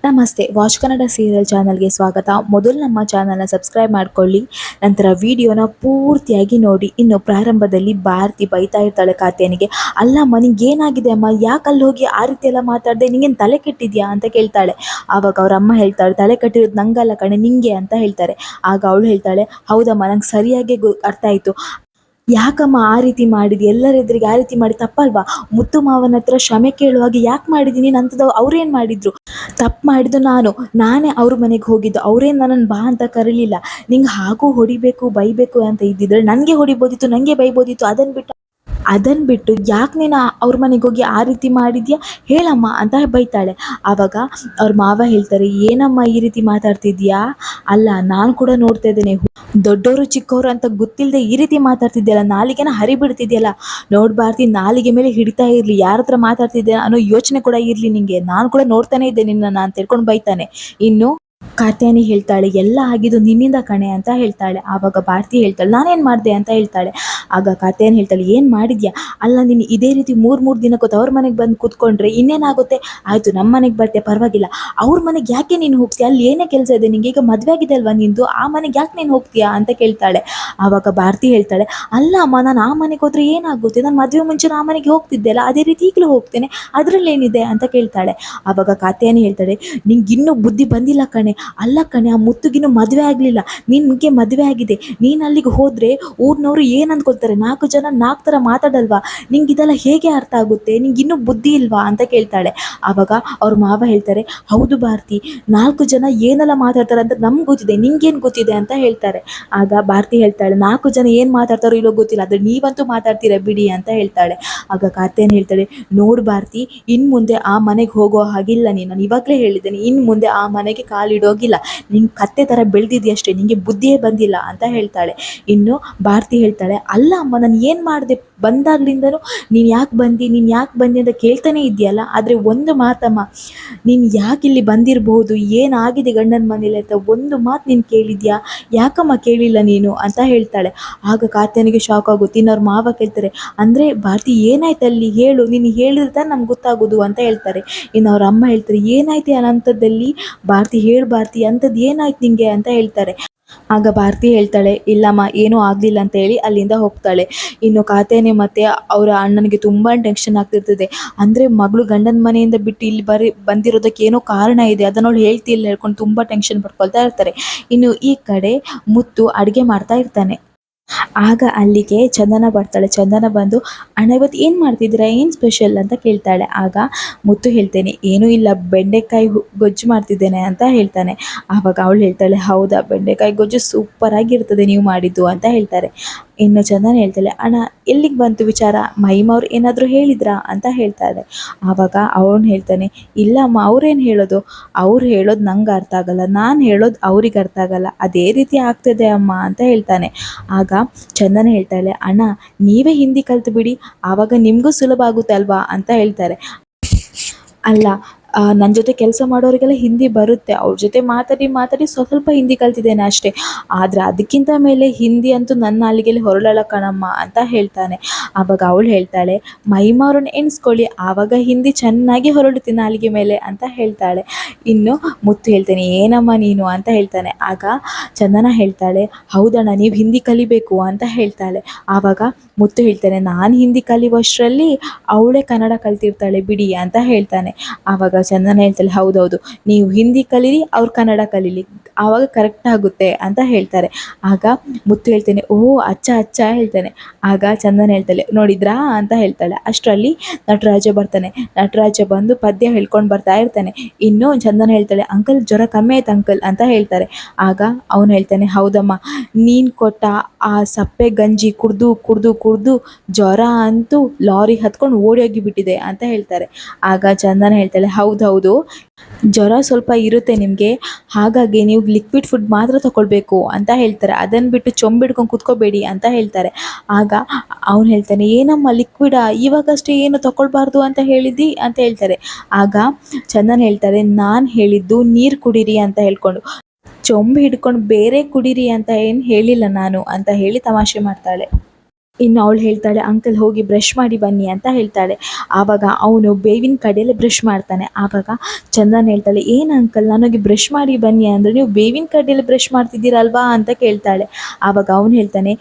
ನಮಸ್ತೆ watch Kannada serial ಚಾನಲ್ಗೆ ಸ್ವಾಗತ. ಮೊದಲು ನಮ್ಮ ಚಾನಲ್ನ ಸಬ್ಸ್ಕ್ರೈಬ್ ಮಾಡ್ಕೊಳ್ಳಿ, ನಂತರ ವಿಡಿಯೋನ ಪೂರ್ತಿಯಾಗಿ ನೋಡಿ. ಇನ್ನು ಪ್ರಾರಂಭದಲ್ಲಿ ಭಾರತಿ ಬೈತಾ ಇರ್ತಾಳೆ ಕಾತ್ಯಾನಿಗೆ. ಅಲ್ಲಮ್ಮ ನಿಂಗೇನಾಗಿದೆ ಅಮ್ಮ, ಯಾಕೆ ಅಲ್ಲಿ ಹೋಗಿ ಆ ರೀತಿ ಎಲ್ಲ ಮಾತಾಡಿದೆ, ನಿಂಗೇನು ತಲೆ ಕೆಟ್ಟಿದ್ಯಾ ಅಂತ ಕೇಳ್ತಾಳೆ. ಆವಾಗ ಅವ್ರ ಅಮ್ಮ ಹೇಳ್ತಾಳೆ, ತಲೆ ಕಟ್ಟಿರೋದು ನಂಗಲ್ಲ ಕಣೆ ನಿಂಗೆ ಅಂತ ಹೇಳ್ತಾರೆ. ಆಗ ಅವಳು ಹೇಳ್ತಾಳೆ, ಹೌದಮ್ಮ ನಂಗೆ ಸರಿಯಾಗಿ ಅರ್ಥ ಆಯಿತು. ಯಾಕಮ್ಮ ಆ ರೀತಿ ಮಾಡಿದ್ವಿ, ಎಲ್ಲರ ಎದುರಿಗೆ ಆ ರೀತಿ ಮಾಡಿ ತಪ್ಪಲ್ವಾ? ಮುತ್ತು ಮಾವನ ಹತ್ರ ಕ್ಷಮೆ ಕೇಳುವಾಗ ಯಾಕೆ ಮಾಡಿದ್ದೀನಿ ನಂತದ, ಅವ್ರೇನು ಮಾಡಿದ್ರು? ತಪ್ಪು ಮಾಡಿದ್ದು ನಾನೇ ಅವ್ರ ಮನೆಗೆ ಹೋಗಿದ್ದು, ಅವ್ರೇನು ನನ್ನನ್ನು ಬಾ ಅಂತ ಕರೀಲಿಲ್ಲ. ನಿಂಗೆ ಹಾಗೂ ಹೊಡಿಬೇಕು ಬೈಬೇಕು ಅಂತ ಇದ್ದಿದ್ರೆ ನನಗೆ ಹೊಡಿಬೋದಿತ್ತು, ನನಗೆ ಬೈಬೋದಿತ್ತು. ಅದನ್ನು ಬಿಟ್ಟು ಯಾಕೆ ನೀನು ಅವ್ರ ಮನೆಗೆ ಹೋಗಿ ಆ ರೀತಿ ಮಾಡಿದ್ಯಾ ಹೇಳಮ್ಮ ಅಂತ ಬೈತಾಳೆ. ಆವಾಗ ಅವ್ರ ಮಾವ ಹೇಳ್ತಾರೆ, ಏನಮ್ಮ ಈ ರೀತಿ ಮಾತಾಡ್ತಿದ್ಯಾ? ಅಲ್ಲ ನಾನು ಕೂಡ ನೋಡ್ತಾ ಇದ್ದೇನೆ, ದೊಡ್ಡವರು ಚಿಕ್ಕವರು ಅಂತ ಗೊತ್ತಿಲ್ಲದೆ ಈ ರೀತಿ ಮಾತಾಡ್ತಿದ್ಯಲ್ಲ, ನಾಲಿಗೆನ ಹರಿಬಿಡ್ತಿದ್ಯಲ್ಲ. ನೋಡ್ಬಾರ್ದು, ನಾಲಿಗೆ ಮೇಲೆ ಹಿಡಿತಾ ಇರಲಿ, ಯಾರ ಹತ್ರ ಮಾತಾಡ್ತಿದ್ಯಾ ಅನ್ನೋ ಯೋಚನೆ ಕೂಡ ಇರಲಿ ನಿಂಗೆ, ನಾನು ಕೂಡ ನೋಡ್ತಾನೆ ಇದ್ದೆ ನಿನ್ನ ಅಂತ ತಿಳ್ಕೊಂಡು ಬೈತಾನೆ. ಇನ್ನು ಕಾತ್ಯಾನಿ ಹೇಳ್ತಾಳೆ, ಎಲ್ಲ ಆಗಿದ್ದು ನಿನ್ನಿಂದ ಕಣೆ ಅಂತ ಹೇಳ್ತಾಳೆ. ಆವಾಗ ಭಾರತಿ ಹೇಳ್ತಾಳೆ, ನಾನೇನು ಮಾಡಿದೆ ಅಂತ ಹೇಳ್ತಾಳೆ. ಆಗ ಕಾತ್ಯಾನಿ ಹೇಳ್ತಾಳೆ, ಏನು ಮಾಡಿದ್ಯಾ? ಅಲ್ಲ ನೀನು ಇದೇ ರೀತಿ ಮೂರು ದಿನಕ್ಕೊತ್ತು ಅವ್ರ ಮನೆಗೆ ಬಂದು ಕೂತ್ಕೊಂಡ್ರೆ ಇನ್ನೇನಾಗುತ್ತೆ? ಆಯಿತು ನಮ್ಮ ಮನೆಗೆ ಬರ್ತೆ ಪರವಾಗಿಲ್ಲ, ಅವ್ರ ಮನೆಗೆ ಯಾಕೆ ನೀನು ಹೋಗ್ತೀಯ? ಅಲ್ಲಿ ಏನೇ ಕೆಲಸ ಇದೆ ನಿಂಗೆ? ಈಗ ಮದುವೆ ಆಗಿದೆ ಅಲ್ವಾ ನಿಂದು, ಆ ಮನೆಗೆ ಯಾಕೆ ನೀನು ಹೋಗ್ತೀಯಾ ಅಂತ ಕೇಳ್ತಾಳೆ. ಆವಾಗ ಭಾರತಿ ಹೇಳ್ತಾಳೆ, ಅಲ್ಲ ಅಮ್ಮ ನಾನು ಆ ಮನೆಗೆ ಹೋದರೆ ಏನಾಗುತ್ತೆ? ನಾನು ಮದುವೆ ಮುಂಚೆ ಆ ಮನೆಗೆ ಹೋಗ್ತಿದ್ದೆ ಅಲ್ಲ, ಅದೇ ರೀತಿ ಈಗಲೂ ಹೋಗ್ತೇನೆ, ಅದರಲ್ಲೇನಿದೆ ಅಂತ ಕೇಳ್ತಾಳೆ. ಆವಾಗ ಕಾತ್ಯಾನಿ ಹೇಳ್ತಾಳೆ, ನಿಂಗೆ ಇನ್ನೂ ಬುದ್ಧಿ ಬಂದಿಲ್ಲ ಕಣೆ. ಅಲ್ಲ ಕಣೆ, ಆ ಮುತ್ತುಗಿನ್ನೂ ಮದುವೆ ಆಗಲಿಲ್ಲ, ನಿನಗೆ ಮದುವೆ ಆಗಿದೆ. ನೀನು ಅಲ್ಲಿಗೆ ಹೋದರೆ ಊರಿನವರು ಏನು ಅಂದ್ಕೊಳ್ತಾರೆ? 4 ಜನ 4 ಥರ ಮಾತಾಡಲ್ವಾ? ನಿಂಗೆ ಇದೆಲ್ಲ ಹೇಗೆ ಅರ್ಥ ಆಗುತ್ತೆ? ನಿಂಗೆ ಇನ್ನೂ ಬುದ್ಧಿ ಇಲ್ವಾ ಅಂತ ಕೇಳ್ತಾಳೆ. ಆವಾಗ ಅವ್ರ ಮಾವ ಹೇಳ್ತಾರೆ, ಹೌದು ಭಾರತಿ, 4 ಜನ ಏನೆಲ್ಲ ಮಾತಾಡ್ತಾರೆ ಅಂತ ನಮ್ಗೆ ಗೊತ್ತಿದೆ, ನಿಂಗೇನು ಗೊತ್ತಿದೆ ಅಂತ ಹೇಳ್ತಾರೆ. ಆಗ ಭಾರತಿ ಹೇಳ್ತಾಳೆ, 4 ಜನ ಏನು ಮಾತಾಡ್ತಾರೋ ಇಲ್ಲೋ ಗೊತ್ತಿಲ್ಲ, ಆದರೆ ನೀವಂತೂ ಮಾತಾಡ್ತೀರ ಬಿಡಿ ಅಂತ ಹೇಳ್ತಾಳೆ. ಆಗ ಕಾತ್ಯಾಯನಿ ಹೇಳ್ತಾಳೆ, ನೋಡು ಭಾರತಿ, ಇನ್ನು ಮುಂದೆ ಆ ಮನೆಗೆ ಹೋಗೋ ಹಾಗಿಲ್ಲ, ನಾನು ಇವಾಗಲೇ ಹೇಳಿದ್ದೇನೆ, ಇನ್ನು ಮುಂದೆ ಆ ಮನೆಗೆ ಕಾಲಿಡೋಗಿಲ್ಲ. ನಿಂಗೆ ಕತ್ತೆ ಥರ ಬೆಳೆದಿದೆಯಷ್ಟೇ, ನಿಂಗೆ ಬುದ್ಧಿಯೇ ಬಂದಿಲ್ಲ ಅಂತ ಹೇಳ್ತಾಳೆ. ಇನ್ನು ಭಾರತಿ ಹೇಳ್ತಾಳೆ, ಅಲ್ಲ ಅಮ್ಮ ನಾನು ಏನು ಮಾಡಿದೆ? ಬಂದಾಗ್ಲಿಂದನೂ ನೀನು ಯಾಕೆ ಬಂದು ಅಂತ ಕೇಳ್ತಾನೆ ಇದೆಯಲ್ಲ, ಆದರೆ ಒಂದು ಮಾತಮ್ಮ, ನೀನು ಯಾಕೆ ಇಲ್ಲಿ ಬಂದಿರಬಹುದು, ಏನಾಗಿದೆ ಗಂಡನ ಮನೇಲಿ ಅಂತ ಒಂದು ಮಾತು ನೀನು ಕೇಳಿದ್ಯಾ? ಯಾಕಮ್ಮ ಕೇಳಿಲ್ಲ ನೀನು ಅಂತ ಹೇಳ್ತಾಳೆ. ಆಗ ಕಾತ್ಯಾನಿಗೆ ಶಾಕ್ ಆಗುತ್ತೆ. ಇನ್ನು ಅವ್ರ ಮಾವ ಕೇಳ್ತಾರೆ, ಅಂದರೆ ಭಾರತಿ ಏನಾಯ್ತು ಅಲ್ಲಿ ಹೇಳು, ನೀನು ಹೇಳಿದ್ರೆ ತಾನೆ ನಮ್ಗೆ ಗೊತ್ತಾಗೋದು ಅಂತ ಹೇಳ್ತಾರೆ. ಇನ್ನು ಅವ್ರ ಅಮ್ಮ ಹೇಳ್ತಾರೆ, ಏನಾಯ್ತು ಅನಂತದಲ್ಲಿ ಭಾರತಿ, ಹೇಳು ಭಾರತಿ, ಅಂಥದ್ದು ಏನಾಯ್ತು ನಿಂಗೆ ಅಂತ ಹೇಳ್ತಾರೆ. ಆಗ ಭಾರತಿ ಹೇಳ್ತಾಳೆ, ಇಲ್ಲಮ್ಮ ಏನೂ ಆಗಲಿಲ್ಲ ಅಂತ ಹೇಳಿ ಅಲ್ಲಿಂದ ಹೋಗ್ತಾಳೆ. ಇನ್ನು ಕಾತ್ಯಾಯನಿ ಮತ್ತು ಅವರ ಅಣ್ಣನಿಗೆ ತುಂಬ ಟೆನ್ಷನ್ ಆಗ್ತಿರ್ತದೆ. ಅಂದರೆ ಮಗಳು ಗಂಡನ ಮನೆಯಿಂದ ಬಿಟ್ಟು ಇಲ್ಲಿ ಬಂದಿರೋದಕ್ಕೆ ಏನೋ ಕಾರಣ ಇದೆ, ಅದನ್ನು ಅವಳು ಹೇಳ್ತಿಲ್ಲ ಹೇಳ್ಕೊಂಡು ತುಂಬ ಟೆನ್ಷನ್ ಪಡ್ಕೊಳ್ತಾ ಇರ್ತಾರೆ. ಇನ್ನು ಈ ಕಡೆ ಮುತ್ತು ಅಡುಗೆ ಮಾಡ್ತಾ ಇರ್ತಾನೆ. ಆಗ ಅಲ್ಲಿಗೆ ಚಂದನ ಬರ್ತಾಳೆ. ಚಂದನ ಬಂದು, ಅಣ್ಣ ಇವತ್ತು ಏನು ಮಾಡ್ತಿದ್ದೀರಾ, ಏನು ಸ್ಪೆಷಲ್ ಅಂತ ಕೇಳ್ತಾಳೆ. ಆಗ ಮುತ್ತು ಹೇಳ್ತೇನೆ, ಏನೂ ಇಲ್ಲ, ಬೆಂಡೆಕಾಯಿ ಗೊಜ್ಜು ಮಾಡ್ತಿದ್ದೇನೆ ಅಂತ ಹೇಳ್ತಾನೆ. ಆವಾಗ ಅವಳು ಹೇಳ್ತಾಳೆ, ಹೌದಾ, ಬೆಂಡೆಕಾಯಿ ಗೊಜ್ಜು ಸೂಪರಾಗಿರ್ತದೆ ನೀವು ಮಾಡಿದ್ದು ಅಂತ ಹೇಳ್ತಾರೆ. ಇನ್ನು ಚಂದನ ಹೇಳ್ತಾಳೆ, ಅಣ್ಣ ಎಲ್ಲಿಗೆ ಬಂತು ವಿಚಾರ, ಮಹಿಮವ್ರು ಏನಾದರೂ ಹೇಳಿದ್ರಾ ಅಂತ ಹೇಳ್ತಾರೆ. ಆವಾಗ ಅವನು ಹೇಳ್ತಾನೆ, ಇಲ್ಲಮ್ಮ, ಅವ್ರೇನು ಹೇಳೋದು, ಅವ್ರು ಹೇಳೋದು ನಂಗೆ ಅರ್ಥ ಆಗಲ್ಲ, ನಾನು ಹೇಳೋದು ಅವ್ರಿಗೆ ಅರ್ಥ ಆಗಲ್ಲ, ಅದೇ ರೀತಿ ಆಗ್ತದೆ ಅಮ್ಮ ಅಂತ ಹೇಳ್ತಾನೆ. ಆಗ ಚಂದನ ಹೇಳ್ತಾಳೆ, ಅಣ್ಣ ನೀವೇ ಹಿಂದಿ ಕಲ್ತು ಬಿಡಿ, ಆವಾಗ ನಿಮಗೂ ಸುಲಭ ಆಗುತ್ತೆ ಅಲ್ವಾ ಅಂತ ಹೇಳ್ತಾರೆ. ಅಲ್ಲ, ನನ್ನ ಜೊತೆ ಕೆಲಸ ಮಾಡೋರಿಗೆಲ್ಲ ಹಿಂದಿ ಬರುತ್ತೆ, ಅವ್ರ ಜೊತೆ ಮಾತಾಡಿ ಸ್ವಲ್ಪ ಹಿಂದಿ ಕಲ್ತಿದ್ದೇನೆ ಅಷ್ಟೇ, ಆದರೆ ಅದಕ್ಕಿಂತ ಮೇಲೆ ಹಿಂದಿ ಅಂತೂ ನನ್ನ ನಾಲಿಗೆಯಲ್ಲಿ ಹೊರಳಲ್ಲ ಕಣಮ್ಮ ಅಂತ ಹೇಳ್ತಾನೆ. ಆವಾಗ ಅವಳು ಹೇಳ್ತಾಳೆ, ಮಹಿಮಾ ಅವ್ರನ್ನ ಎಣಿಸ್ಕೊಳ್ಳಿ, ಆವಾಗ ಹಿಂದಿ ಚೆನ್ನಾಗಿ ಹೊರಡುತ್ತೆ ನಾಲಿಗೆ ಮೇಲೆ ಅಂತ ಹೇಳ್ತಾಳೆ. ಇನ್ನು ಮುತ್ತು ಹೇಳ್ತೇನೆ, ಏನಮ್ಮ ನೀನು ಅಂತ ಹೇಳ್ತಾನೆ. ಆಗ ಚಂದನ ಹೇಳ್ತಾಳೆ, ಹೌದಣ್ಣ ನೀವು ಹಿಂದಿ ಕಲಿಬೇಕು ಅಂತ ಹೇಳ್ತಾಳೆ. ಆವಾಗ ಮುತ್ತು ಹೇಳ್ತಾನೆ, ನಾನು ಹಿಂದಿ ಕಲಿಯುವಷ್ಟರಲ್ಲಿ ಅವಳೇ ಕನ್ನಡ ಕಲ್ತಿರ್ತಾಳೆ ಬಿಡಿ ಅಂತ ಹೇಳ್ತಾನೆ. ಆವಾಗ ಚಂದನ ಹೇಳ್ತಾಳೆ, ಹೌದೌದು, ನೀವು ಹಿಂದಿ ಕಲೀರಿ, ಅವ್ರು ಕನ್ನಡ ಕಲೀಲಿ, ಆವಾಗ ಕರೆಕ್ಟ್ ಆಗುತ್ತೆ ಅಂತ ಹೇಳ್ತಾರೆ. ಆಗ ಮುತ್ತು ಹೇಳ್ತೇನೆ, ಓಹ್ ಅಚ್ಚ ಹೇಳ್ತಾನೆ. ಆಗ ಚಂದನ ಹೇಳ್ತಾಳೆ, ನೋಡಿದ್ರಾ ಅಂತ ಹೇಳ್ತಾಳೆ. ಅಷ್ಟರಲ್ಲಿ ನಟರಾಜ ಬರ್ತಾನೆ. ನಟರಾಜ ಬಂದು ಪದ್ಯ ಹೇಳ್ಕೊಂಡು ಬರ್ತಾ ಇರ್ತಾನೆ. ಇನ್ನು ಚಂದನ ಹೇಳ್ತಾಳೆ, ಅಂಕಲ್ ಜ್ವರ ಕಮ್ಮಿ ಆಯ್ತು ಅಂಕಲ್ ಅಂತ ಹೇಳ್ತಾರೆ. ಆಗ ಅವನು ಹೇಳ್ತಾನೆ, ಹೌದಮ್ಮ, ನೀನು ಕೊಟ್ಟ ಆ ಸಪ್ಪೆ ಗಂಜಿ ಕುಡ್ದು ಜ್ವರ ಅಂತೂ ಲಾರಿ ಹತ್ಕೊಂಡು ಓಡಿ ಬಿಟ್ಟಿದೆ ಅಂತ ಹೇಳ್ತಾರೆ. ಆಗ ಚಂದನ ಹೇಳ್ತಾಳೆ, ಹೌದು, ಜ್ವರ ಸ್ವಲ್ಪ ಇರುತ್ತೆ ನಿಮಗೆ, ಹಾಗಾಗಿ ನೀವು ಲಿಕ್ವಿಡ್ ಫುಡ್ ಮಾತ್ರ ತಗೊಳ್ಬೇಕು ಅಂತ ಹೇಳ್ತಾರೆ, ಅದನ್ನು ಬಿಟ್ಟು ಚೊಂಬಿಡ್ಕೊಂಡು ಕೂತ್ಕೋಬೇಡಿ ಅಂತ ಹೇಳ್ತಾರೆ. ಆಗ ಅವನು ಹೇಳ್ತಾನೆ, ಏನಮ್ಮ ಲಿಕ್ವಿಡಾ, ಇವಾಗಷ್ಟೇ ಏನು ತಗೊಳ್ಬಾರ್ದು ಅಂತ ಹೇಳಿದ್ದಿ ಅಂತ ಹೇಳ್ತಾರೆ. ಆಗ ಚಂದನ್ ಹೇಳ್ತಾರೆ, ನಾನು ಹೇಳಿದ್ದು ನೀರು ಕುಡೀರಿ ಅಂತ ಹೇಳ್ಕೊಂಡು, ಚೊಂಬು ಹಿಡ್ಕೊಂಡು ಬೇರೆ ಕುಡೀರಿ ಅಂತ ಏನು ಹೇಳಿಲ್ಲ ನಾನು ಅಂತ ಹೇಳಿ ತಮಾಷೆ ಮಾಡ್ತಾಳೆ. ಇನ್ನು ಅವಳು ಹೇಳ್ತಾಳೆ, ಅಂಕಲ್ ಹೋಗಿ ಬ್ರಷ್ ಮಾಡಿ ಬನ್ನಿ ಅಂತ ಹೇಳ್ತಾಳೆ. ಆವಾಗ ಅವನು ಬೇವಿನ ಕಡೆಯಲ್ಲೇ ಬ್ರಷ್ ಮಾಡ್ತಾನೆ. ಆವಾಗ ಚಂದನ್ ಹೇಳ್ತಾಳೆ, ಏನು ಅಂಕಲ್ ನನಗೆ ಬ್ರಷ್ ಮಾಡಿ ಬನ್ನಿ ಅಂದರೆ ನೀವು ಬೇವಿನ ಕಡ್ಡಿಯಲ್ಲಿ ಬ್ರಷ್ ಮಾಡ್ತಿದ್ದೀರಲ್ವಾ ಅಂತ ಕೇಳ್ತಾಳೆ. ಆವಾಗ ಅವನು ಹೇಳ್ತಾನೆ,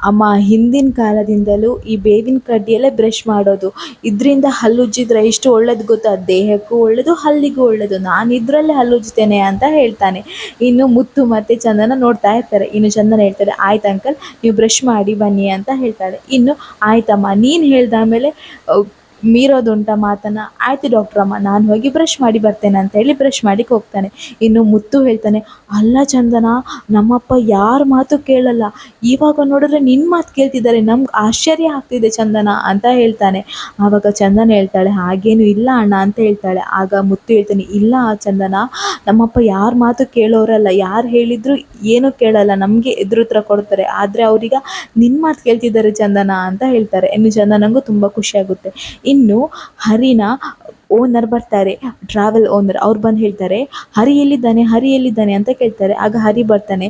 ಅಮ್ಮ ಹಿಂದಿನ ಕಾಲದಿಂದಲೂ ಈ ಬೇವಿನ ಕಡ್ಡಿಯಲ್ಲೇ ಬ್ರಷ್ ಮಾಡೋದು, ಇದರಿಂದ ಹಲ್ಲುಜ್ಜಿದ್ರೆ ಎಷ್ಟು ಒಳ್ಳೇದು ಗೊತ್ತಾ, ದೇಹಕ್ಕೂ ಒಳ್ಳೆಯದು ಹಲ್ಲಿಗೂ ಒಳ್ಳೆಯದು, ನಾನು ಇದರಲ್ಲೇ ಹಲ್ಲುಜ್ತೇನೆ ಅಂತ ಹೇಳ್ತಾನೆ. ಇನ್ನು ಮುತ್ತು ಮತ್ತು ಚಂದನ ನೋಡ್ತಾ ಇರ್ತಾರೆ. ಇನ್ನು ಚಂದನ ಹೇಳ್ತಾರೆ, ಆಯ್ತು ಅಂಕಲ್ ನೀವು ಬ್ರಷ್ ಮಾಡಿ ಬನ್ನಿ ಅಂತ ಹೇಳ್ತಾಳೆ. ಇನ್ನು ಆಯ್ತಮ್ಮ ನೀನು ಹೇಳ್ದಾದ್ಮೇಲೆ ಮೀರೋದುಂಟ ಮಾತನ್ನು, ಆಯಿತು ಡಾಕ್ಟ್ರಮ್ಮ ನಾನು ಹೋಗಿ ಬ್ರಷ್ ಮಾಡಿ ಬರ್ತೇನೆ ಅಂತ ಹೇಳಿ ಬ್ರಷ್ ಮಾಡಿಕ್ಕೆ ಹೋಗ್ತಾನೆ. ಇನ್ನು ಮುತ್ತು ಹೇಳ್ತಾನೆ, ಅಲ್ಲ ಚಂದನ ನಮ್ಮಪ್ಪ ಯಾರ ಮಾತು ಕೇಳಲ್ಲ, ಇವಾಗ ನೋಡಿದ್ರೆ ನಿನ್ನ ಮಾತು ಕೇಳ್ತಿದ್ದಾರೆ, ನಮ್ಗೆ ಆಶ್ಚರ್ಯ ಆಗ್ತಿದೆ ಚಂದನ ಅಂತ ಹೇಳ್ತಾನೆ. ಆವಾಗ ಚಂದನ ಹೇಳ್ತಾಳೆ, ಹಾಗೇನು ಇಲ್ಲ ಅಣ್ಣ ಅಂತ ಹೇಳ್ತಾಳೆ. ಆಗ ಮುತ್ತು ಹೇಳ್ತಾನೆ, ಇಲ್ಲ ಚಂದನ ನಮ್ಮಪ್ಪ ಯಾರ ಮಾತು ಕೇಳೋರಲ್ಲ, ಯಾರು ಹೇಳಿದ್ರು ಏನೂ ಕೇಳಲ್ಲ, ನಮಗೆ ಎದುರುತ್ರ ಕೊಡ್ತಾರೆ, ಆದರೆ ಅವರೀಗ ನಿನ್ನ ಮಾತು ಕೇಳ್ತಿದ್ದಾರೆ ಚಂದನ ಅಂತ ಹೇಳ್ತಾರೆ. ಇನ್ನು ಚಂದನಂಗೂ ತುಂಬ ಖುಷಿಯಾಗುತ್ತೆ. ಇನ್ನು ಹರಿನ ಓನರ್ ಬರ್ತಾರೆ, ಟ್ರಾವೆಲ್ ಓನರ್. ಅವ್ರು ಬಂದು ಹೇಳ್ತಾರೆ, ಹರಿ ಎಲ್ಲಿದ್ದಾನೆ ಅಂತ ಕೇಳ್ತಾರೆ. ಆಗ ಹರಿ ಬರ್ತಾನೆ.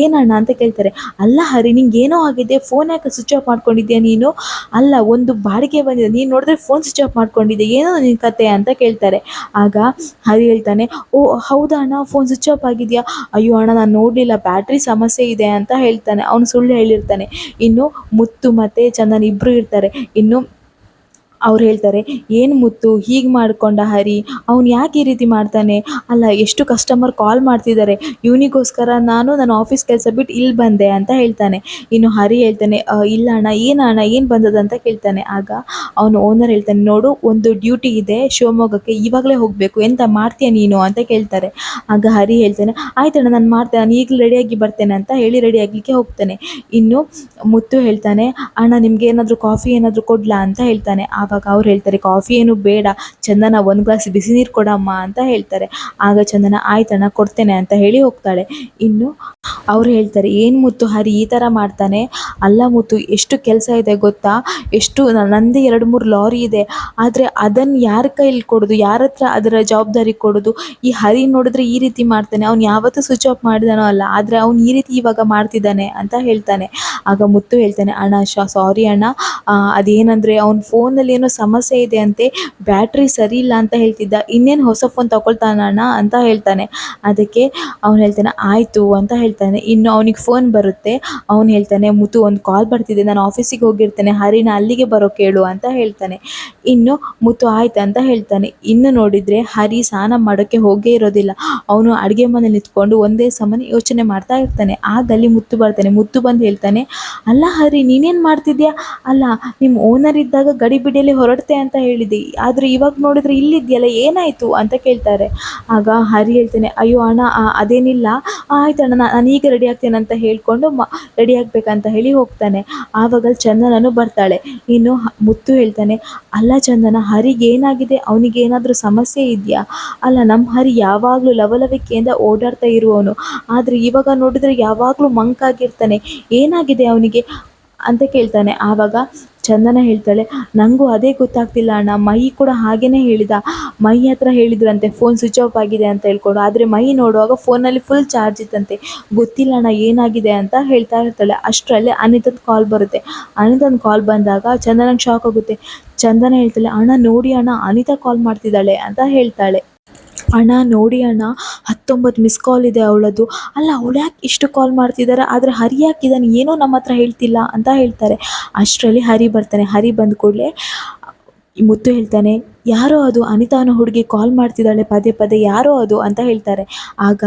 ಏನಣ್ಣ ಅಂತ ಕೇಳ್ತಾರೆ. ಅಲ್ಲ ಹರಿ ನಿಂಗೆ ಏನೋ ಆಗಿದೆ, ಫೋನ್ ಯಾಕೆ ಸ್ವಿಚ್ ಆಫ್ ಮಾಡ್ಕೊಂಡಿದ್ಯಾ ನೀನು, ಅಲ್ಲ ಒಂದು ಬಾಡಿಗೆ ಬಂದಿದೆ, ನೀನು ನೋಡಿದ್ರೆ ಫೋನ್ ಸ್ವಿಚ್ ಆಫ್ ಮಾಡ್ಕೊಂಡಿದ್ದೆ, ಏನೋ ನಿನ್ನ ಕತೆ ಅಂತ ಕೇಳ್ತಾರೆ. ಆಗ ಹರಿ ಹೇಳ್ತಾನೆ, ಓ ಹೌದಾ ಅಣ್ಣ ಫೋನ್ ಸ್ವಿಚ್ ಆಫ್ ಆಗಿದೆಯಾ, ಅಯ್ಯೋ ಅಣ್ಣ ನಾನು ನೋಡಲಿಲ್ಲ, ಬ್ಯಾಟ್ರಿ ಸಮಸ್ಯೆ ಇದೆ ಅಂತ ಹೇಳ್ತಾನೆ. ಅವನು ಸುಳ್ಳು ಹೇಳಿರ್ತಾನೆ. ಇನ್ನು ಮುತ್ತು ಮತ್ತು ಚಂದನ್ ಇಬ್ಬರು ಇರ್ತಾರೆ. ಇನ್ನು ಅವ್ರು ಹೇಳ್ತಾರೆ, ಏನು ಮುತ್ತು ಹೀಗೆ ಮಾಡ್ಕೊಂಡ ಹರಿ, ಅವ್ನು ಯಾಕೆ ಈ ರೀತಿ ಮಾಡ್ತಾನೆ, ಅಲ್ಲ ಎಷ್ಟು ಕಸ್ಟಮರ್ ಕಾಲ್ ಮಾಡ್ತಿದ್ದಾರೆ, ಇವನಿಗೋಸ್ಕರ ನನ್ನ ಆಫೀಸ್ ಕೆಲಸ ಬಿಟ್ಟು ಇಲ್ಲಿ ಬಂದೆ ಅಂತ ಹೇಳ್ತಾನೆ. ಇನ್ನು ಹರಿ ಹೇಳ್ತಾನೆ, ಇಲ್ಲ ಅಣ್ಣ ಏನು ಬಂದದ ಅಂತ ಕೇಳ್ತಾನೆ. ಆಗ ಅವನು ಓನರ್ ಹೇಳ್ತಾನೆ, ನೋಡು ಒಂದು ಡ್ಯೂಟಿ ಇದೆ ಶಿವಮೊಗ್ಗಕ್ಕೆ, ಇವಾಗಲೇ ಹೋಗಬೇಕು, ಎಂತ ಮಾಡ್ತೀಯ ನೀನು ಅಂತ ಕೇಳ್ತಾರೆ. ಆಗ ಹರಿ ಹೇಳ್ತಾನೆ, ಆಯ್ತಣ್ಣ ನಾನು ಮಾಡ್ತೇನೆ, ನಾನು ಈಗಲೂ ರೆಡಿಯಾಗಿ ಬರ್ತೇನೆ ಅಂತ ಹೇಳಿ ರೆಡಿ ಆಗಲಿಕ್ಕೆ ಹೋಗ್ತಾನೆ. ಇನ್ನು ಮುತ್ತು ಹೇಳ್ತಾನೆ, ಅಣ್ಣ ನಿಮ್ಗೆ ಏನಾದರೂ ಕಾಫಿ ಏನಾದರೂ ಕೊಡ್ಲಾ ಅಂತ ಹೇಳ್ತಾನೆ. ಆವಾಗ ಅವ್ರು ಹೇಳ್ತಾರೆ, ಕಾಫಿ ಏನು ಬೇಡ ಚಂದನ ಒಂದು ಗ್ಲಾಸ್ ಬಿಸಿ ನೀರು ಕೊಡಮ್ಮ ಅಂತ ಹೇಳ್ತಾರೆ. ಆಗ ಚಂದನ ಆಯ್ತಣ್ಣ ಕೊಡ್ತೇನೆ ಅಂತ ಹೇಳಿ ಹೋಗ್ತಾಳೆ. ಇನ್ನು ಅವ್ರು ಹೇಳ್ತಾರೆ, ಏನು ಮುತ್ತು ಹರಿ ಈ ಥರ ಮಾಡ್ತಾನೆ, ಅಲ್ಲ ಮುತ್ತು ಎಷ್ಟು ಕೆಲಸ ಇದೆ ಗೊತ್ತಾ, ಎಷ್ಟು ನಂದೇ 2-3 ಲಾರಿ ಇದೆ, ಆದರೆ ಅದನ್ನು ಯಾರ ಕೈಯಲ್ಲಿ ಕೊಡೋದು, ಯಾರ ಹತ್ರ ಅದರ ಜವಾಬ್ದಾರಿ ಕೊಡೋದು, ಈ ಹರಿ ನೋಡಿದ್ರೆ ಈ ರೀತಿ ಮಾಡ್ತಾನೆ, ಅವ್ನು ಯಾವತ್ತೂ ಸ್ವಿಚ್ ಆಫ್ ಮಾಡಿದಾನೋ ಅಲ್ಲ, ಆದರೆ ಅವ್ನು ಈ ರೀತಿ ಇವಾಗ ಮಾಡ್ತಿದ್ದಾನೆ ಅಂತ ಹೇಳ್ತಾನೆ. ಆಗ ಮುತ್ತು ಹೇಳ್ತಾನೆ, ಅಣ್ಣ ಸಾರಿ ಅಣ್ಣ, ಅದೇನಂದರೆ ಅವ್ನ ಫೋನಲ್ಲಿ ಏನೋ ಸಮಸ್ಯೆ ಇದೆ ಅಂತೆ, ಬ್ಯಾಟ್ರಿ ಸರಿ ಇಲ್ಲ ಅಂತ ಹೇಳ್ತಿದ್ದ, ಇನ್ನೇನು ಹೊಸ ಫೋನ್ ತಗೊಳ್ತಾನಣ್ಣ ಅಂತ ಹೇಳ್ತಾನೆ. ಅದಕ್ಕೆ ಅವ್ನು ಹೇಳ್ತಾನೆ ಆಯಿತು ಅಂತ ಹೇಳ್ತಾನೆ. ಇನ್ನು ಅವನಿಗೆ ಫೋನ್ ಬರುತ್ತೆ. ಅವ್ನು ಹೇಳ್ತಾನೆ, ಮುತ್ತು ಒಂದು ಕಾಲ್ ಬರ್ತಿದೆ, ನಾನು ಆಫೀಸಿಗೆ ಹೋಗಿರ್ತೇನೆ, ಹರಿನ ಅಲ್ಲಿಗೆ ಬರೋ ಕೇಳು ಅಂತ ಹೇಳ್ತಾನೆ. ಇನ್ನು ಮುತ್ತು ಆಯ್ತು ಅಂತ ಹೇಳ್ತಾನೆ. ಇನ್ನು ನೋಡಿದರೆ ಹರಿ ಸ್ನಾನ ಮಾಡೋಕ್ಕೆ ಹೋಗೇ ಇರೋದಿಲ್ಲ. ಅವನು ಅಡುಗೆ ಮನೇಲಿ ನಿಂತ್ಕೊಂಡು ಒಂದೇ ಸಮನೆ ಯೋಚನೆ ಮಾಡ್ತಾ ಇರ್ತಾನೆ. ಆಗ ಅಲ್ಲಿ ಮುತ್ತು ಬರ್ತಾನೆ. ಮುತ್ತು ಬಂದು ಹೇಳ್ತಾನೆ, ಅಲ್ಲ ಹರಿ ನೀನೇನು ಮಾಡ್ತಿದ್ಯಾ, ಅಲ್ಲ ನಿಮ್ಮ ಓನರ್ ಇದ್ದಾಗ ಗಡಿಬಿಡಿಯಲ್ಲಿ ಹೊರಡ್ತೆ ಅಂತ ಹೇಳಿದೆ, ಆದರೆ ಇವಾಗ ನೋಡಿದ್ರೆ ಇಲ್ಲಿದೆಯಲ್ಲ ಏನಾಯಿತು ಅಂತ ಕೇಳ್ತಾರೆ. ಆಗ ಹರಿ ಹೇಳ್ತಾನೆ, ಅಯ್ಯೋ ಅಣ್ಣ ಅದೇನಿಲ್ಲ, ಆಯ್ತಣ್ಣ ನಾನು ಈಗ ರೆಡಿ ಆಗ್ತೇನೆ ಅಂತ ಹೇಳ್ಕೊಂಡು ರೆಡಿ ಆಗಬೇಕಂತ ಹೇಳಿ ಹೋಗ್ತಾನೆ. ಆವಾಗ ಚಂದನನು ಬರ್ತಾಳೆ. ಇನ್ನು ಮುತ್ತು ಹೇಳ್ತಾನೆ, ಅಲ್ಲ ಚಂದನ ಹರಿಗೆ ಏನಾಗಿದೆ, ಅವನಿಗೆ ಏನಾದರೂ ಸಮಸ್ಯೆ ಇದೆಯಾ, ಅಲ್ಲ ನಮ್ಮ ಹರಿ ಯಾವಾಗಲೂ ಲವಲವಿಕೆಯಿಂದ ಓಡಾಡ್ತಾ ಇರುವವನು, ಆದರೆ ಇವಾಗ ನೋಡಿದರೆ ಯಾವಾಗಲೂ ಮಂಕಾಗಿರ್ತಾನೆ, ಏನಾಗಿದೆ ಅವನಿಗೆ ಅಂತ ಕೇಳ್ತಾನೆ. ಆವಾಗ ಚಂದನ ಹೇಳ್ತಾಳೆ, ನನಗೂ ಅದೇ ಗೊತ್ತಾಗ್ತಿಲ್ಲ ಅಣ್ಣ, ಮೈ ಕೂಡ ಹಾಗೇ ಹೇಳಿದ, ಮೈ ಹತ್ರ ಹೇಳಿದ್ರಂತೆ ಫೋನ್ ಸ್ವಿಚ್ ಆಫ್ ಆಗಿದೆ ಅಂತ ಹೇಳ್ಕೊಂಡು, ಆದರೆ ಮೈ ನೋಡುವಾಗ ಫೋನಲ್ಲಿ ಫುಲ್ ಚಾರ್ಜ್ ಇತ್ತಂತೆ, ಗೊತ್ತಿಲ್ಲ ಅಣ್ಣ ಏನಾಗಿದೆ ಅಂತ ಹೇಳ್ತಾ ಇರ್ತಾಳೆ. ಅಷ್ಟರಲ್ಲಿ ಅನಿತದ ಕಾಲ್ ಬರುತ್ತೆ. ಅನಿತನ ಕಾಲ್ ಬಂದಾಗ ಚಂದನಂಗೆ ಶಾಕ್ ಆಗುತ್ತೆ. ಚಂದನ ಹೇಳ್ತಾಳೆ, ಅಣ್ಣ ನೋಡಿ ಅಣ್ಣ ಅನಿತಾ ಕಾಲ್ ಮಾಡ್ತಿದ್ದಾಳೆ ಅಂತ ಹೇಳ್ತಾಳೆ. ಅಣ್ಣ ನೋಡಿ ಅಣ್ಣ 19 ಮಿಸ್ ಕಾಲ್ ಇದೆ ಅವಳದು, ಅಲ್ಲ ಅವಳು ಯಾಕೆ ಇಷ್ಟು ಕಾಲ್ ಮಾಡ್ತಿದ್ದಾರೆ, ಆದರೆ ಹರಿ ಯಾಕಿದ್ದಾನೆ ಏನೋ ನಮ್ಮ ಹತ್ರ ಹೇಳ್ತಿಲ್ಲ ಅಂತ ಹೇಳ್ತಾರೆ. ಅಷ್ಟರಲ್ಲಿ ಹರಿ ಬರ್ತಾನೆ. ಹರಿ ಬಂದ ಕೂಡಲೇ ಮುತ್ತು ಹೇಳ್ತಾನೆ, ಯಾರೋ ಅದು ಅನಿತಾ ಅನ್ನೋ ಹುಡುಗಿ ಕಾಲ್ ಮಾಡ್ತಿದ್ದಾಳೆ ಪದೇ ಪದೇ, ಯಾರೋ ಅದು ಅಂತ ಹೇಳ್ತಾರೆ. ಆಗ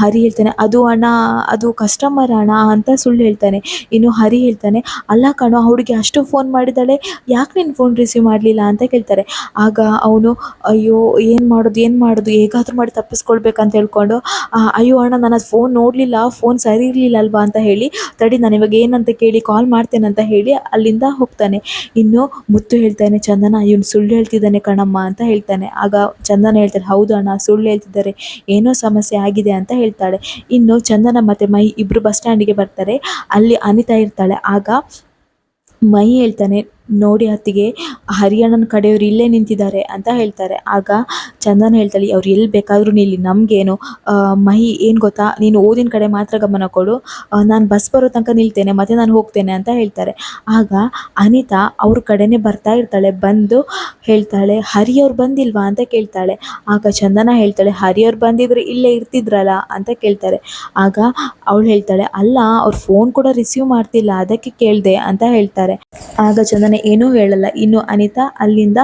ಹರಿ ಹೇಳ್ತಾನೆ, ಅದು ಅಣ್ಣ ಅದು ಕಸ್ಟಮರ್ ಅಣ್ಣ ಅಂತ ಸುಳ್ಳು ಹೇಳ್ತಾನೆ. ಇನ್ನು ಹರಿ ಹೇಳ್ತಾನೆ, ಅಲ್ಲ ಕಣೋ ಆ ಹುಡುಗಿ ಅಷ್ಟು ಫೋನ್ ಮಾಡಿದ್ದಾಳೆ, ಯಾಕೆ ನೀನು ಫೋನ್ ರಿಸೀವ್ ಮಾಡಲಿಲ್ಲ ಅಂತ ಕೇಳ್ತಾರೆ. ಆಗ ಅವನು ಅಯ್ಯೋ ಏನು ಮಾಡೋದು ಹೇಗಾದರೂ ಮಾಡಿ ತಪ್ಪಿಸ್ಕೊಳ್ಬೇಕಂತ ಹೇಳ್ಕೊಂಡು, ಅಯ್ಯೋ ಅಣ್ಣ ನಾನು ಅದು ಫೋನ್ ನೋಡಲಿಲ್ಲ, ಫೋನ್ ಸರಿ ಇರಲಿಲ್ಲ ಅಲ್ವಾ ಅಂತ ಹೇಳಿ, ತಡಿ ನಾನು ಇವಾಗ ಏನಂತ ಕೇಳಿ ಕಾಲ್ ಮಾಡ್ತೇನೆ ಅಂತ ಹೇಳಿ ಅಲ್ಲಿಂದ ಹೋಗ್ತಾನೆ. ಇನ್ನು ಮುತ್ತು ಹೇಳ್ತಾನೆ, ಚಂದನ ಇವನು ಸುಳ್ಳು ಹೇಳ್ತಿದ್ದಾನೆ ಕಣಮ್ಮ ಅಂತ ಹೇಳ್ತಾನೆ. ಆಗ ಚಂದನ ಹೇಳ್ತಾಳೆ, ಹೌದು ಅಣ್ಣ ಸುಳ್ಳು ಹೇಳ್ತಿದ್ದಾರೆ, ಏನೋ ಸಮಸ್ಯೆ ಆಗಿದೆ ಅಂತ ಹೇಳ್ತಾಳೆ. ಇನ್ನು ಚಂದನ ಮತ್ತು ಮೈ ಇಬ್ಬರು ಬಸ್ ಸ್ಟ್ಯಾಂಡಿಗೆ ಬರ್ತಾರೆ. ಅಲ್ಲಿ ಅನಿತಾ ಇರ್ತಾಳೆ. ಆಗ ಮೈ ಹೇಳ್ತಾನೆ, ನೋಡಿ ಅತ್ತಿಗೆ ಹರಿಯಣ್ಣನ ಕಡೆಯವರು ಇಲ್ಲೇ ನಿಂತಿದ್ದಾರೆ ಅಂತ ಹೇಳ್ತಾರೆ. ಆಗ ಚಂದನ ಹೇಳ್ತಾಳೆ, ಅವ್ರು ಎಲ್ಲಿ ಬೇಕಾದರೂ ನಿಲ್ಲಿ, ನಮಗೇನು. ಮಹಿ ಏನು ಗೊತ್ತಾ, ನೀನು ಓದಿನ ಕಡೆ ಮಾತ್ರ ಗಮನ ಕೊಡು, ನಾನು ಬಸ್ ಬರೋ ತನಕ ನಿಲ್ತೇನೆ ಮತ್ತು ನಾನು ಹೋಗ್ತೇನೆ ಅಂತ ಹೇಳ್ತಾರೆ. ಆಗ ಅನಿತಾ ಅವ್ರ ಕಡೆನೇ ಬರ್ತಾ ಇರ್ತಾಳೆ. ಬಂದು ಹೇಳ್ತಾಳೆ, ಹರಿಯವ್ರು ಬಂದಿಲ್ವಾ ಅಂತ ಕೇಳ್ತಾಳೆ. ಆಗ ಚಂದನ ಹೇಳ್ತಾಳೆ, ಹರಿಯವ್ರು ಬಂದಿದ್ರೆ ಇಲ್ಲೇ ಇರ್ತಿದ್ರಲ್ಲ ಅಂತ ಕೇಳ್ತಾರೆ. ಆಗ ಅವಳು ಹೇಳ್ತಾಳೆ, ಅಲ್ಲ ಅವ್ರ ಫೋನ್ ಕೂಡ ರಿಸೀವ್ ಮಾಡ್ತಿಲ್ಲ, ಅದಕ್ಕೆ ಕೇಳಿದೆ ಅಂತ ಹೇಳ್ತಾರೆ. ಆಗ ಚಂದನ ಏನೂ ಹೇಳಲ್ಲ. ಇನ್ನು ಅನಿತಾ ಅಲ್ಲಿಂದ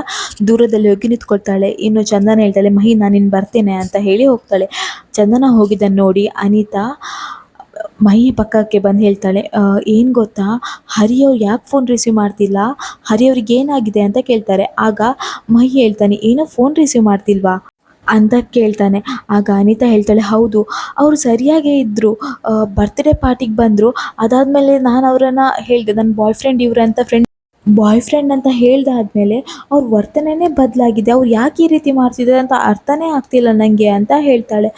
ದೂರದಲ್ಲಿ ಹೋಗಿ ನಿಂತ್ಕೊಳ್ತಾಳೆ. ಇನ್ನು ಚಂದನ ಹೇಳ್ತಾಳೆ, ಮಹಿ ನಾನಿನ್ನು ಬರ್ತೇನೆ ಅಂತ ಹೇಳಿ ಹೋಗ್ತಾಳೆ. ಚಂದನ ಹೋಗಿದ್ದನ್ನು ನೋಡಿ ಅನಿತಾ ಮಹಿ ಪಕ್ಕಕ್ಕೆ ಬಂದು ಹೇಳ್ತಾಳೆ, ಏನು ಗೊತ್ತಾ, ಹರಿಯವ್ರು ಯಾಕೆ ಫೋನ್ ರಿಸೀವ್ ಮಾಡ್ತಿಲ್ಲ, ಹರಿಯವ್ರಿಗೆ ಏನಾಗಿದೆ ಅಂತ ಕೇಳ್ತಾರೆ. ಆಗ ಮಹಿ ಹೇಳ್ತಾನೆ, ಏನೋ ಫೋನ್ ರಿಸೀವ್ ಮಾಡ್ತಿಲ್ವಾ ಅಂತ ಕೇಳ್ತಾನೆ. ಆಗ ಅನಿತಾ ಹೇಳ್ತಾಳೆ, ಹೌದು ಅವರು ಸರಿಯಾಗೇ ಇದ್ದರು, ಬರ್ತ್ಡೇ ಪಾರ್ಟಿಗೆ ಬಂದರು. ಅದಾದಮೇಲೆ ನಾನು ಅವರನ್ನು ಹೇಳಿದೆ ನನ್ನ ಬಾಯ್ ಫ್ರೆಂಡ್ ಅಂತ ಹೇಳ್ದಾದ್ಮೇಲೆ ಅವ್ರ ವರ್ತನೆನೇ ಬದಲಾಗಿದೆ, ಅವ್ರು ಯಾಕೆ ಈ ರೀತಿ ಮಾಡ್ತಿದ್ದಾರೆ ಅಂತ ಅರ್ಥನೇ ಆಗ್ತಿಲ್ಲ ನನಗೆ ಅಂತ ಹೇಳ್ತಾಳೆ.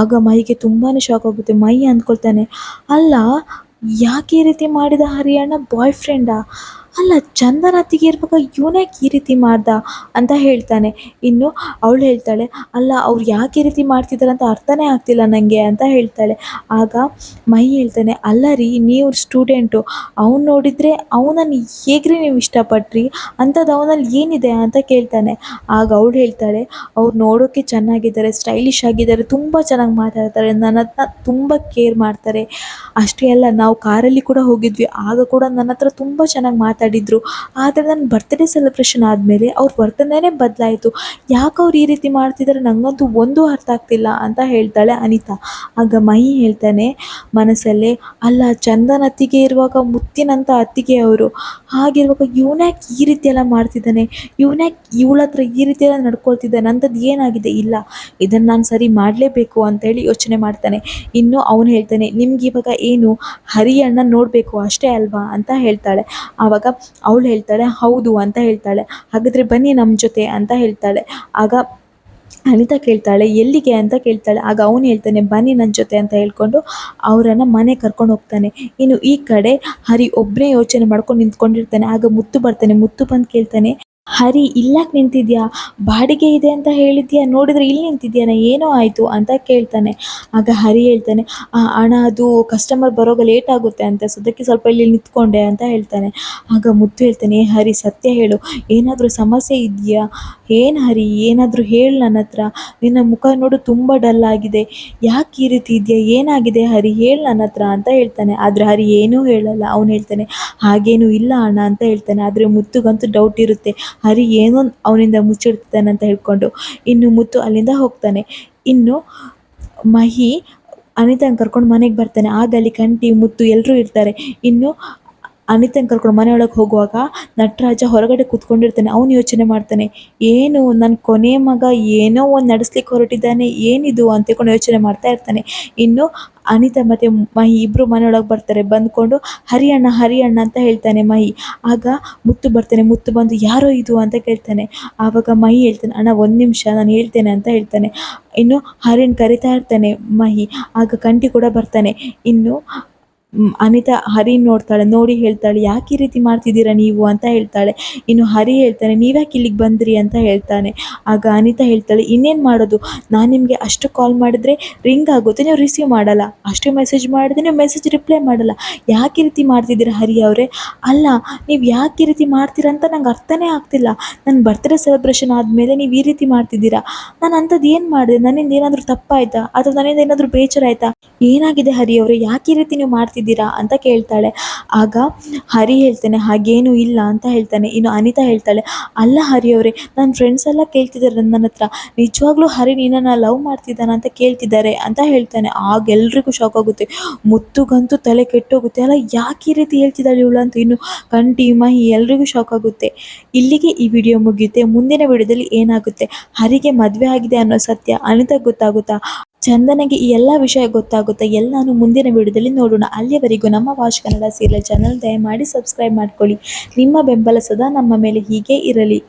ಆಗ ಮೈಗೆ ತುಂಬಾ ಶಾಕ್ ಆಗುತ್ತೆ. ಮೈ ಅಂದ್ಕೊಳ್ತಾನೆ, ಅಲ್ಲ ಯಾಕೆ ಈ ರೀತಿ ಮಾಡಿದ ಹರಿಯಣ್ಣ, ಬಾಯ್ ಫ್ರೆಂಡಾ, ಅಲ್ಲ ಚಂದನತ್ತಿಗೆ ಇರುವಾಗ ಇವನ್ಯಾಕೆ ಈ ರೀತಿ ಮಾಡ್ದ ಅಂತ ಹೇಳ್ತಾನೆ. ಇನ್ನು ಅವಳು ಹೇಳ್ತಾಳೆ, ಅಲ್ಲ ಅವ್ರು ಯಾಕೆ ಈ ರೀತಿ ಮಾಡ್ತಿದ್ದಾರೆ ಅಂತ ಅರ್ಥನೇ ಆಗ್ತಿಲ್ಲ ನನಗೆ ಅಂತ ಹೇಳ್ತಾಳೆ. ಆಗ ಮೈ ಹೇಳ್ತಾನೆ, ಅಲ್ಲ ರೀ ನೀವು ಸ್ಟೂಡೆಂಟು, ಅವ್ನು ನೋಡಿದರೆ ಅವನನ್ನು ಹೇಗ್ರಿ ನೀವು ಇಷ್ಟಪಟ್ರಿ, ಅಂಥದ್ದು ಅವನಲ್ಲಿ ಏನಿದೆ ಅಂತ ಕೇಳ್ತಾನೆ. ಆಗ ಅವಳು ಹೇಳ್ತಾಳೆ, ಅವ್ರು ನೋಡೋಕ್ಕೆ ಚೆನ್ನಾಗಿದ್ದಾರೆ, ಸ್ಟೈಲಿಶ್ ಆಗಿದ್ದಾರೆ, ತುಂಬ ಚೆನ್ನಾಗಿ ಮಾತಾಡ್ತಾರೆ, ನನ್ನ ಹತ್ರ ತುಂಬ ಕೇರ್ ಮಾಡ್ತಾರೆ. ಅಷ್ಟೇ ಅಲ್ಲ, ನಾವು ಕಾರಲ್ಲಿ ಕೂಡ ಹೋಗಿದ್ವಿ, ಆಗ ಕೂಡ ನನ್ನ ಹತ್ರ ತುಂಬ ಚೆನ್ನಾಗಿ ಮಾತಾಡಿದರು. ಆದರೆ ನನ್ನ ಬರ್ತ್ಡೇ ಸೆಲೆಬ್ರೇಷನ್ ಆದಮೇಲೆ ಅವ್ರ ವರ್ತನೆನೇ ಬದಲಾಯಿತು. ಯಾಕೆ ಅವ್ರು ಈ ರೀತಿ ಮಾಡ್ತಿದ್ದಾರೆ ನನಗಂತೂ ಒಂದೂ ಅರ್ಥ ಆಗ್ತಿಲ್ಲ ಅಂತ ಹೇಳ್ತಾಳೆ ಅನಿತಾ. ಆಗ ಮಹಿ ಹೇಳ್ತಾನೆ ಮನಸ್ಸಲ್ಲೇ, ಅಲ್ಲ ಚಂದನ್ ಅತ್ತಿಗೆ ಇರುವಾಗ ಮುತ್ತಿನಂಥ ಅತ್ತಿಗೆ ಅವರು, ಹಾಗಿರುವಾಗ ಇವನ್ಯಾಕೆ ಈ ರೀತಿ ಎಲ್ಲ ಮಾಡ್ತಿದ್ದಾನೆ, ಇವನ್ಯಾಕೆ ಇವಳ ಹತ್ರ ಈ ರೀತಿ ಎಲ್ಲ ನಡ್ಕೊಳ್ತಿದ್ದಾನೆ, ಅಂಥದ್ದು ಏನಾಗಿದೆ, ಇಲ್ಲ ಇದನ್ನು ನಾನು ಸರಿ ಮಾಡಲೇಬೇಕು ಅಂತೇಳಿ ಯೋಚನೆ ಮಾಡ್ತಾನೆ. ಇನ್ನು ಅವನು ಹೇಳ್ತಾನೆ, ನಿಮ್ಗೆ ಇವಾಗ ಏನು ಹರಿಯಣ್ಣ ನೋಡಬೇಕು ಅಷ್ಟೇ ಅಲ್ವಾ ಅಂತ ಹೇಳ್ತಾಳೆ. ಆವಾಗ ಅವಳು ಹೇಳ್ತಾಳೆ, ಹೌದು ಅಂತ ಹೇಳ್ತಾಳೆ. ಹಾಗಾದರೆ ಬನ್ನಿ ನಮ್ಮ ಜೊತೆ ಅಂತ ಹೇಳ್ತಾಳೆ. ಆಗ ಅನಿತಾ ಕೇಳ್ತಾಳೆ, ಎಲ್ಲಿಗೆ ಅಂತ ಕೇಳ್ತಾಳೆ. ಆಗ ಅವನು ಹೇಳ್ತಾನೆ, ಬನ್ನಿ ನನ್ನ ಜೊತೆ ಅಂತ ಹೇಳ್ಕೊಂಡು ಅವರನ್ನು ಮನೆ ಕರ್ಕೊಂಡು ಹೋಗ್ತಾನೆ. ಇನ್ನು ಈ ಕಡೆ ಹರಿ ಒಬ್ಬನೇ ಯೋಚನೆ ಮಾಡ್ಕೊಂಡು ನಿಂತ್ಕೊಂಡಿರ್ತಾನೆ. ಆಗ ಮುತ್ತು ಬರ್ತಾನೆ. ಮುತ್ತು ಬಂದು ಕೇಳ್ತಾನೆ, ಹರಿ ಇಲ್ಲಾಕೆ ನಿಂತಿದ್ಯಾ, ಬಾಡಿಗೆ ಇದೆ ಅಂತ ಹೇಳಿದ್ಯಾ, ನೋಡಿದರೆ ಇಲ್ಲಿ ನಿಂತಿದ್ಯಾನ, ಏನೋ ಆಯಿತು ಅಂತ ಕೇಳ್ತಾನೆ. ಆಗ ಹರಿ ಹೇಳ್ತಾನೆ, ಅಣ್ಣ ಅದು ಕಸ್ಟಮರ್ ಬರೋಗ ಲೇಟ್ ಆಗುತ್ತೆ ಅಂತ, ಸದ್ಯಕ್ಕೆ ಸ್ವಲ್ಪ ಇಲ್ಲಿ ನಿಂತ್ಕೊಂಡೆ ಅಂತ ಹೇಳ್ತಾನೆ. ಆಗ ಮುತ್ತು ಹೇಳ್ತಾನೆ, ಹರಿ ಸತ್ಯ ಹೇಳು, ಏನಾದರೂ ಸಮಸ್ಯೆ ಇದೆಯಾ, ಏನು ಹರಿ ಏನಾದರೂ ಹೇಳು ನನ್ನ ಹತ್ರ, ನಿನ್ನ ಮುಖ ನೋಡು ತುಂಬ ಡಲ್ ಆಗಿದೆ, ಯಾಕೆ ಈ ರೀತಿ ಇದೆಯಾ, ಏನಾಗಿದೆ ಹರಿ ಹೇಳು ನನ್ನ ಹತ್ರ ಅಂತ ಹೇಳ್ತಾನೆ. ಆದರೆ ಹರಿ ಏನೂ ಹೇಳಲ್ಲ. ಅವನು ಹೇಳ್ತಾನೆ, ಹಾಗೇನೂ ಇಲ್ಲ ಅಣ್ಣ ಅಂತ ಹೇಳ್ತಾನೆ. ಆದರೆ ಮುತ್ತುಗಂತೂ ಡೌಟ್ ಇರುತ್ತೆ, ಹರಿ ಏನೋ ಅವನಿಂದ ಮುಚ್ಚಿಡ್ತಾನೆ ಅಂತ ಹೇಳ್ಕೊಂಡು. ಇನ್ನು ಮುತ್ತು ಅಲ್ಲಿಂದ ಹೋಗ್ತಾನೆ. ಇನ್ನು ಮಹಿ ಅನಿತನ ಕರ್ಕೊಂಡು ಮನೆಗೆ ಬರ್ತಾನೆ. ಆಗ ಅಲ್ಲಿ ಕಂಟಿ ಮುತ್ತು ಎಲ್ಲರೂ ಇರ್ತಾರೆ. ಇನ್ನು ಅನಿತನ ಕರ್ಕೊಂಡು ಮನೆಯೊಳಗೆ ಹೋಗುವಾಗ ನಟರಾಜ ಹೊರಗಡೆ ಕೂತ್ಕೊಂಡಿರ್ತಾನೆ. ಅವನು ಯೋಚನೆ ಮಾಡ್ತಾನೆ, ಏನು ನನ್ನ ಕೊನೆ ಮಗ ಏನೋ ಒಂದು ನಡೆಸ್ಲಿಕ್ಕೆ ಹೊರಟಿದ್ದಾನೆ, ಏನಿದು ಅಂತೇಳ್ಕೊಂಡು ಯೋಚನೆ ಮಾಡ್ತಾ ಇರ್ತಾನೆ. ಇನ್ನು ಅನಿತಾ ಮತ್ತು ಮಹಿ ಇಬ್ಬರು ಮನೆಯೊಳಗೆ ಬರ್ತಾರೆ. ಬಂದ್ಕೊಂಡು ಹರಿಯಣ್ಣ ಹರಿಯಣ್ಣ ಅಂತ ಹೇಳ್ತಾನೆ ಮಹಿ. ಆಗ ಮುತ್ತು ಬರ್ತಾನೆ. ಮುತ್ತು ಬಂದು ಯಾರೋ ಇದು ಅಂತ ಕೇಳ್ತಾನೆ. ಆವಾಗ ಮಹಿ ಹೇಳ್ತಾನೆ, ಅಣ್ಣ ಒಂದು ನಿಮಿಷ ನಾನು ಹೇಳ್ತೇನೆ ಅಂತ ಹೇಳ್ತಾನೆ. ಇನ್ನು ಹರಿನ ಕರಿತಾ ಇರ್ತಾನೆ ಮಹಿ. ಆಗ ಕಂಠಿ ಕೂಡ ಬರ್ತಾನೆ. ಇನ್ನು ಅನಿತಾ ಹರಿ ನೋಡ್ತಾಳೆ. ನೋಡಿ ಹೇಳ್ತಾಳೆ, ಯಾಕೆ ಈ ರೀತಿ ಮಾಡ್ತಿದ್ದೀರಾ ನೀವು ಅಂತ ಹೇಳ್ತಾಳೆ. ಇನ್ನು ಹರಿ ಹೇಳ್ತಾನೆ, ನೀವ್ಯಾಕೆ ಇಲ್ಲಿಗೆ ಬಂದ್ರಿ ಅಂತ ಹೇಳ್ತಾನೆ. ಆಗ ಅನಿತಾ ಹೇಳ್ತಾಳೆ, ಇನ್ನೇನು ಮಾಡೋದು, ನಾನು ನಿಮಗೆ ಅಷ್ಟು ಕಾಲ್ ಮಾಡಿದ್ರೆ ರಿಂಗ್ ಆಗುತ್ತೆ, ನೀವು ರಿಸೀವ್ ಮಾಡಲ್ಲ, ಅಷ್ಟು ಮೆಸೇಜ್ ಮಾಡಿದ್ರೆ ನೀವು ಮೆಸೇಜ್ ರಿಪ್ಲೈ ಮಾಡಲ್ಲ, ಯಾಕೆ ಈ ರೀತಿ ಮಾಡ್ತಿದ್ದೀರಾ ಹರಿ ಅವರೇ, ಅಲ್ಲ ನೀವು ಯಾಕೆ ಈ ರೀತಿ ಮಾಡ್ತೀರಾ ಅಂತ ನಂಗೆ ಅರ್ಥನೇ ಆಗ್ತಿಲ್ಲ. ನನ್ನ ಬರ್ತ್ಡೇ ಸೆಲೆಬ್ರೇಷನ್ ಆದಮೇಲೆ ನೀವು ಈ ರೀತಿ ಮಾಡ್ತಿದ್ದೀರಾ, ನಾನು ಅಂಥದ್ದು ಏನು ಮಾಡಿದೆ, ನನ್ನಿಂದ ಏನಾದರೂ ತಪ್ಪಾಯಿತಾ ಅಥವಾ ನನ್ನಿಂದ ಏನಾದರೂ ಬೇಜಾರಾಯಿತಾ, ಏನಾಗಿದೆ ಹರಿ ಅವರೇ, ಯಾಕೆ ಈ ರೀತಿ ನೀವು ಮಾಡ್ತಿದ್ದೀರಾ ಅಂತ ಕೇಳ್ತಾಳೆ. ಆಗ ಹರಿ ಹೇಳ್ತಾನೆ, ಹಾಗೇನೂ ಇಲ್ಲ ಅಂತ ಹೇಳ್ತಾನೆ. ಇನ್ನು ಅನಿತಾ ಹೇಳ್ತಾಳೆ, ಅಲ್ಲ ಹರಿ ಅವರೇ, ನನ್ನ ಫ್ರೆಂಡ್ಸ್ ಎಲ್ಲ ಕೇಳ್ತಿದ್ದಾರೆ ನನ್ನ ಹತ್ರ, ನಿಜವಾಗ್ಲೂ ಹರಿ ನಿನ್ನನ್ನು ಲವ್ ಮಾಡ್ತಿದ್ದಾನ ಅಂತ ಕೇಳ್ತಿದ್ದಾರೆ ಅಂತ ಹೇಳ್ತಾನೆ. ಆಗ ಎಲ್ರಿಗೂ ಶಾಕ್ ಆಗುತ್ತೆ. ಮುತ್ತುಗಂತೂ ತಲೆ ಕೆಟ್ಟೋಗುತ್ತೆ, ಅಲ್ಲ ಯಾಕೆ ಈ ರೀತಿ ಹೇಳ್ತಿದ್ದಾಳೆ ಇವಳು ಅಂತ. ಇನ್ನು ಕಂಠಿ ಮಹಿ ಎಲ್ರಿಗೂ ಶಾಕ್ ಆಗುತ್ತೆ. ಇಲ್ಲಿಗೆ ಈ ವಿಡಿಯೋ ಮುಗಿಯುತ್ತೆ. ಮುಂದಿನ ವಿಡಿಯೋದಲ್ಲಿ ಏನಾಗುತ್ತೆ, ಹರಿಗೆ ಮದುವೆ ಆಗಿದೆ ಅನ್ನೋ ಸತ್ಯ ಅನಿತಾಗೆ ಗೊತ್ತಾಗುತ್ತಾ, ಚಂದನೆಗೆ ಈ ಎಲ್ಲ ವಿಷಯ ಗೊತ್ತಾಗುತ್ತೆ, ಎಲ್ಲನೂ ಮುಂದಿನ ವಿಡಿಯೋದಲ್ಲಿ ನೋಡೋಣ. ಅಲ್ಲಿಯವರೆಗೂ ನಮ್ಮ ವಾಚ್ ಕನ್ನಡ ಸೀರಿಯಲ್ ಚಾನಲ್ ದಯಮಾಡಿ ಸಬ್ಸ್ಕ್ರೈಬ್ ಮಾಡ್ಕೊಳ್ಳಿ. ನಿಮ್ಮ ಬೆಂಬಲ ಸದಾ ನಮ್ಮ ಮೇಲೆ ಹೀಗೆ ಇರಲಿ.